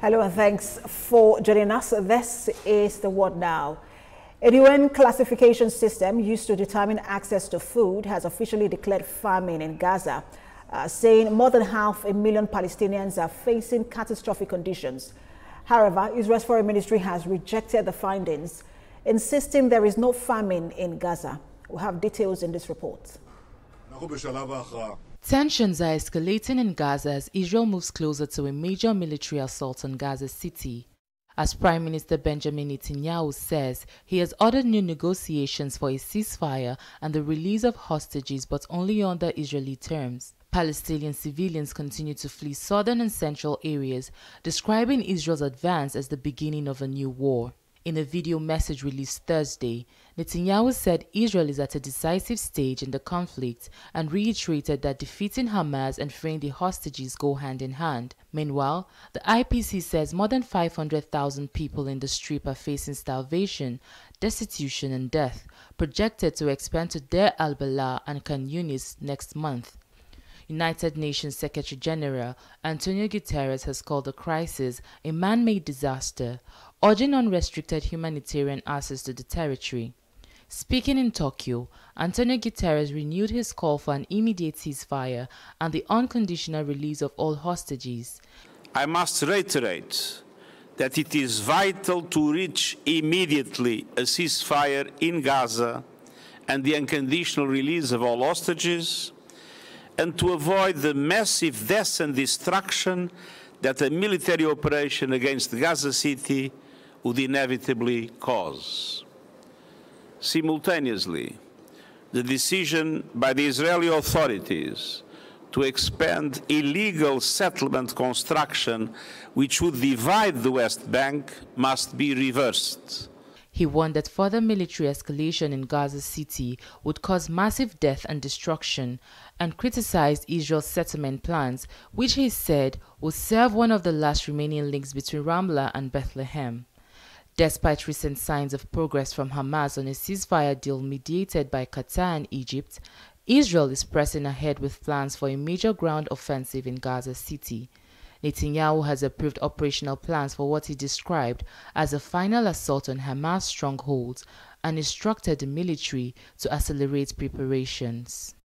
Hello and thanks for joining us. This is The World Now. A UN classification system used to determine access to food has officially declared famine in Gaza, saying more than 500,000 Palestinians are facing catastrophic conditions. However, Israel's foreign ministry has rejected the findings, insisting there is no famine in Gaza. We'll have details in this report. Tensions are escalating in Gaza as Israel moves closer to a major military assault on Gaza City. As Prime Minister Benjamin Netanyahu says, he has ordered new negotiations for a ceasefire and the release of hostages, but only under Israeli terms. Palestinian civilians continue to flee southern and central areas, describing Israel's advance as the beginning of a new war. In a video message released Thursday, Netanyahu said Israel is at a decisive stage in the conflict and reiterated that defeating Hamas and freeing the hostages go hand in hand. Meanwhile, the IPC says more than 500,000 people in the Strip are facing starvation, destitution and death, projected to expand to Deir al-Balah and Khan Yunis next month. United Nations Secretary General Antonio Guterres has called the crisis a man-made disaster, urging unrestricted humanitarian access to the territory. Speaking in Tokyo, Antonio Guterres renewed his call for an immediate ceasefire and the unconditional release of all hostages. I must reiterate that it is vital to reach immediately a ceasefire in Gaza and the unconditional release of all hostages, and to avoid the massive deaths and destruction that a military operation against Gaza City would inevitably cause. Simultaneously, the decision by the Israeli authorities to expand illegal settlement construction which would divide the West Bank must be reversed. He warned that further military escalation in Gaza City would cause massive death and destruction, and criticized Israel's settlement plans, which he said would serve one of the last remaining links between Ramlah and Bethlehem. Despite recent signs of progress from Hamas on a ceasefire deal mediated by Qatar and Egypt, Israel is pressing ahead with plans for a major ground offensive in Gaza City. Netanyahu has approved operational plans for what he described as a final assault on Hamas strongholds and instructed the military to accelerate preparations.